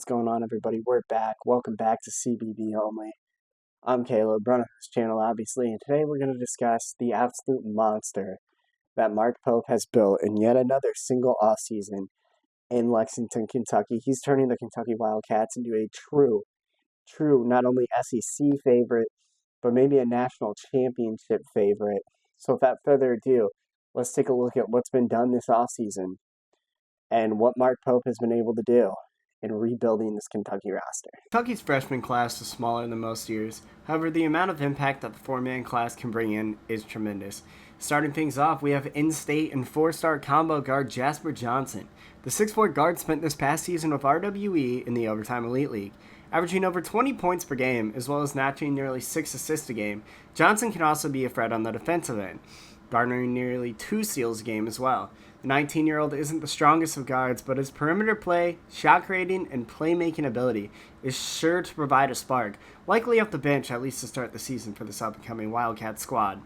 going on, everybody? We're back. Welcome back to CBB Only. I'm Caleb, run this channel, obviously, and today we're going to discuss the absolute monster that Mark Pope has built in yet another single offseason in Lexington, Kentucky. He's turning the Kentucky Wildcats into a true, not only SEC favorite, but maybe a national championship favorite. So without further ado, let's take a look at what's been done this offseason and what Mark Pope has been able to do in rebuilding this Kentucky roster. Kentucky's freshman class is smaller than most years. However, the amount of impact that the four-man class can bring in is tremendous. Starting things off, we have in-state and four-star combo guard Jasper Johnson. The 6'4 guard spent this past season with RWE in the Overtime Elite League. Averaging over 20 points per game, as well as notching nearly 6 assists a game, Johnson can also be a threat on the defensive end, garnering nearly 2 steals a game as well. The 19-year-old isn't the strongest of guards, but his perimeter play, shot creating, and playmaking ability is sure to provide a spark, likely off the bench at least to start the season for this up-and-coming Wildcat squad.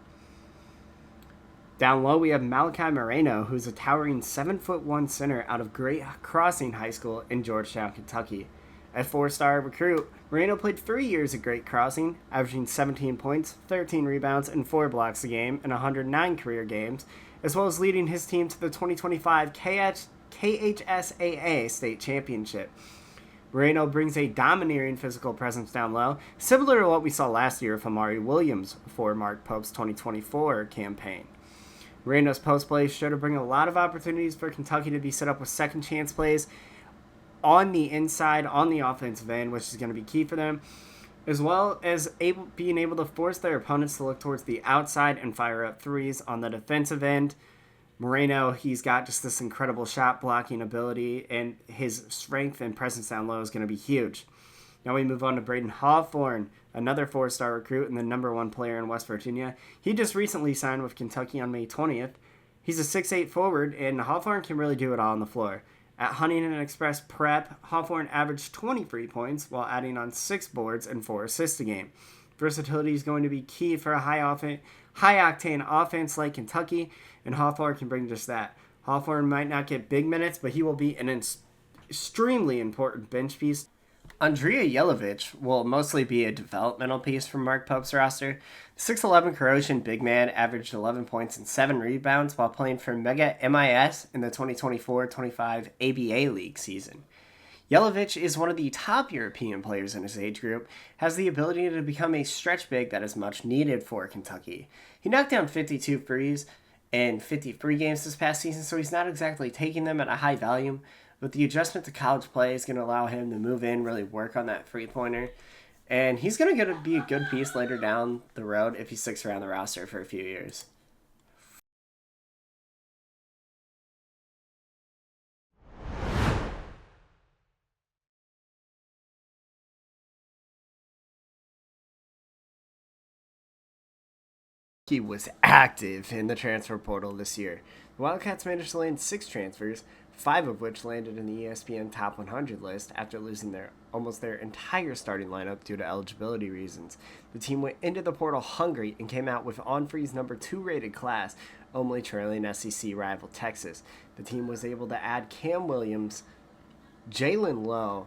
Down low, we have Malachi Moreno, who's a towering 7'1" center out of Great Crossing High School in Georgetown, Kentucky. A 4-star recruit, Moreno played 3 years at Great Crossing, averaging 17 points, 13 rebounds, and 4 blocks a game in 109 career games, as well as leading his team to the 2025 KHSAA State Championship. Moreno brings a domineering physical presence down low, similar to what we saw last year with Amari Williams for Mark Pope's 2024 campaign. Moreno's post play is sure to bring a lot of opportunities for Kentucky to be set up with second chance plays on the inside, on the offensive end, which is going to be key for them, as well as being able to force their opponents to look towards the outside and fire up threes on the defensive end. Moreno, he's got just this incredible shot blocking ability, and his strength and presence down low is going to be huge. Now we move on to Braden Hawthorne, another 4-star recruit and the number 1 player in West Virginia. He just recently signed with Kentucky on May 20th. He's a 6'8 forward, and Hawthorne can really do it all on the floor. At Huntington Express Prep, Hawthorne averaged 23 points while adding on 6 boards and 4 assists a game. Versatility is going to be key for a high-octane offense like Kentucky, and Hawthorne can bring just that. Hawthorne might not get big minutes, but he will be an extremely important bench piece. Andrea Jelovich will mostly be a developmental piece from Mark Pope's roster. The 6'11 Croatian big man averaged 11 points and 7 rebounds while playing for Mega MIS in the 2024-25 ABA League season. Jelovich is one of the top European players in his age group, has the ability to become a stretch big that is much needed for Kentucky. He knocked down 52 threes in 53 games this past season, so he's not exactly taking them at a high volume, but the adjustment to college play is going to allow him to move in, really work on that three-pointer. And he's going to be a good piece later down the road if he sticks around the roster for a few years. He was active in the transfer portal this year. The Wildcats managed to land 6 transfers, 5 of which landed in the ESPN Top 100 list after losing almost their entire starting lineup due to eligibility reasons. The team went into the portal hungry and came out with On-Free's number 2 rated class, only trailing SEC rival Texas. The team was able to add Cam Williams, Jalen Lowe,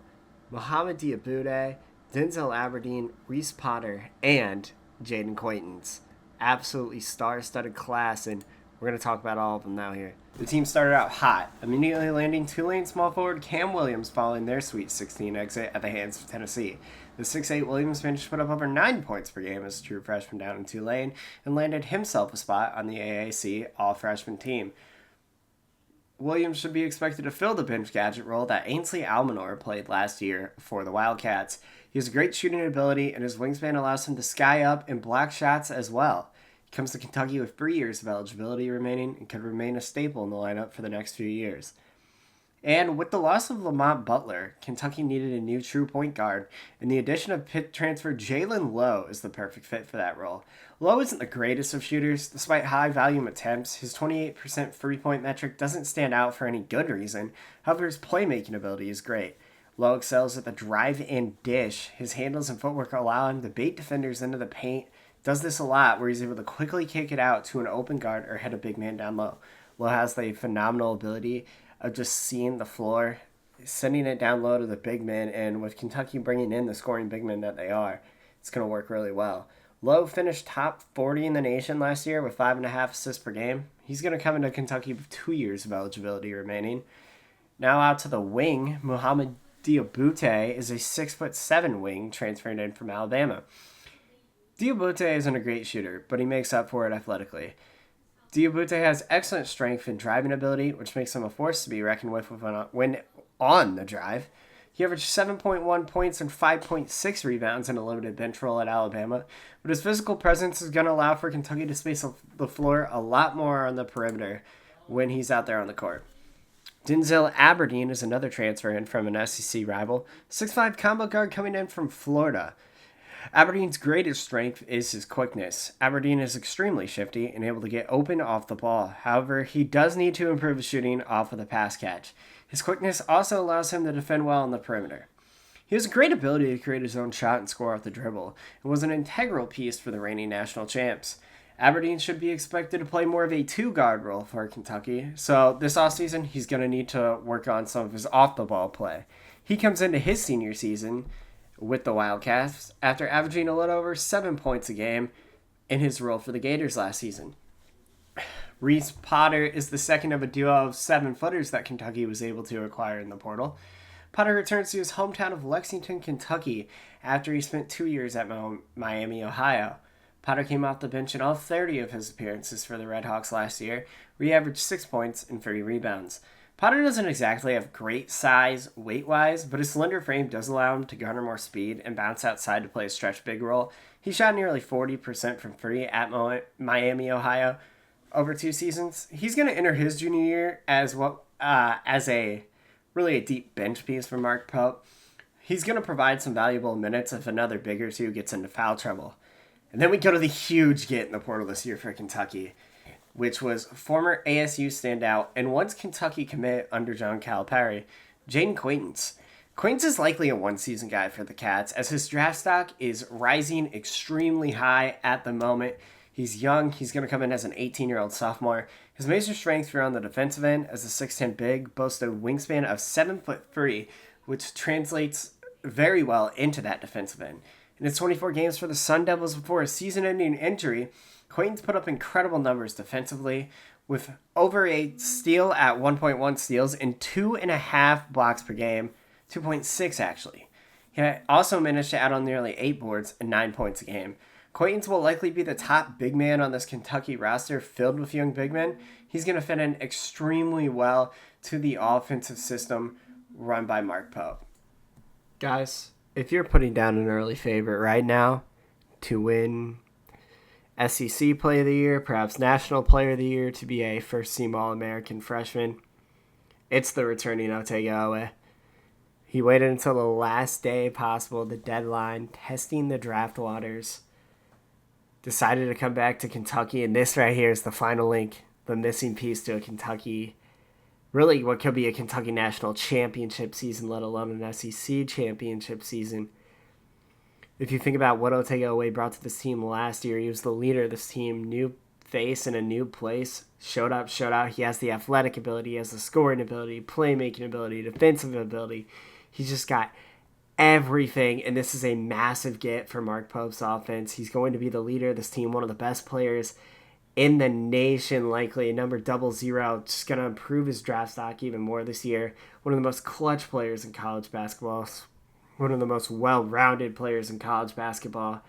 Mohamed Diabude, Denzel Aberdeen, Reese Potter, and Jaden Quaintance. Absolutely star-studded class, and we're going to talk about all of them now here. The team started out hot, immediately landing Tulane small forward Cam Williams following their Sweet 16 exit at the hands of Tennessee. The 6'8 Williams managed to put up over 9 points per game as a true freshman down in Tulane and landed himself a spot on the AAC all-freshman team. Williams should be expected to fill the bench gadget role that Ainsley Almanor played last year for the Wildcats. He has a great shooting ability, and his wingspan allows him to sky up and block shots as well. He comes to Kentucky with 3 years of eligibility remaining and could remain a staple in the lineup for the next few years. And with the loss of Lamont Butler, Kentucky needed a new true point guard, and the addition of Pitt transfer Jalen Lowe is the perfect fit for that role. Lowe isn't the greatest of shooters. Despite high volume attempts, his 28% three-point metric doesn't stand out for any good reason. However, his playmaking ability is great. Lowe excels at the drive and dish. His handles and footwork allow him to bait defenders into the paint. Does this a lot, where he's able to quickly kick it out to an open guard or hit a big man down low. Lowe has the phenomenal ability of just seeing the floor sending it down low to the big men, and with Kentucky bringing in the scoring big men that they are, it's going to work really well. Lowe finished top 40 in the nation last year with 5.5 assists per game. He's going to come into Kentucky with 2 years of eligibility remaining. Now out to the wing, Muhammad Diabute is a 6'7" wing transferring in from Alabama. Diabute isn't a great shooter, but he makes up for it athletically. Diabute has excellent strength and driving ability, which makes him a force to be reckoned with when on the drive. He averaged 7.1 points and 5.6 rebounds in a limited bench role at Alabama, but his physical presence is going to allow for Kentucky to space the floor a lot more on the perimeter when he's out there on the court. Denzel Aberdeen is another transfer in from an SEC rival, 6'5" combo guard coming in from Florida. Aberdeen's greatest strength is his quickness. Aberdeen is extremely shifty and able to get open off the ball. However, he does need to improve his shooting off of the pass catch. His quickness also allows him to defend well on the perimeter. He has a great ability to create his own shot and score off the dribble, and was an integral piece for the reigning national champs. Aberdeen should be expected to play more of a two-guard role for Kentucky, so this offseason he's going to need to work on some of his off-the-ball play. He comes into his senior season with the Wildcats after averaging a little over 7 points a game in his role for the Gators last season. Reese Potter is the second of a duo of 7-footers that Kentucky was able to acquire in the portal. Potter returns to his hometown of Lexington, Kentucky after he spent 2 years at Miami, Ohio. Potter came off the bench in all 30 of his appearances for the Redhawks last year, where he averaged 6 points and 3 rebounds. Potter doesn't exactly have great size weight-wise, but his slender frame does allow him to garner more speed and bounce outside to play a stretch big role. He shot nearly 40% from 3 at Miami, Ohio over 2 seasons. He's going to enter his junior year as a deep bench piece for Mark Pope. He's going to provide some valuable minutes if another big or two gets into foul trouble. And then we go to the huge get in the portal this year for Kentucky, which was former ASU standout and once Kentucky commit under John Calipari, Jaden Quaintance. Quaintance is likely a one-season guy for the Cats, as his draft stock is rising extremely high at the moment. He's young. He's going to come in as an 18-year-old sophomore. His major strengths are on the defensive end as a 6'10 big, boasts a wingspan of 7'3", which translates very well into that defensive end. In his 24 games for the Sun Devils before a season-ending injury, Quaintance put up incredible numbers defensively, with over a steal at 1.1 steals and 2.5 blocks per game, 2.6 actually. He also managed to add on nearly 8 boards and 9 points a game. Quaintance will likely be the top big man on this Kentucky roster filled with young big men. He's going to fit in extremely well to the offensive system run by Mark Pope. Guys, if you're putting down an early favorite right now to win SEC Player of the Year, perhaps National Player of the Year, to be a first-team All-American freshman, it's the returning Otegawa. He waited until the last day possible, the deadline, testing the draft waters, decided to come back to Kentucky, and this right here is the final link, the missing piece to a Kentucky, really what could be a Kentucky National Championship season, let alone an SEC Championship season. If you think about what Otegawa brought to this team last year, he was the leader of this team, new face in a new place, showed up, showed out. He has the athletic ability, he has the scoring ability, playmaking ability, defensive ability. He's just got everything, and this is a massive get for Mark Pope's offense. He's going to be the leader of this team, one of the best players in the nation, likely, number 00, just going to improve his draft stock even more this year. One of the most clutch players in college basketball, one of the most well-rounded players in college basketball.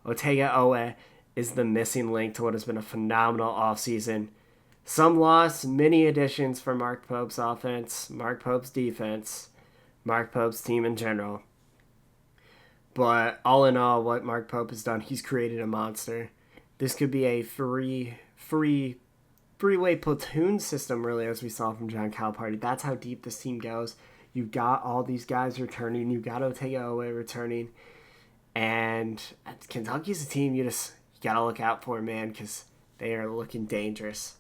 Otegawa is the missing link to what has been a phenomenal offseason. Some loss, many additions for Mark Pope's offense, Mark Pope's defense, Mark Pope's team in general. But all in all, what Mark Pope has done, he's created a monster. This could be a three-way platoon system, really, as we saw from John Calipari. That's how deep this team goes. You've got all these guys returning. You've got Otegawa returning. And Kentucky's a team you got to look out for, man, because they are looking dangerous.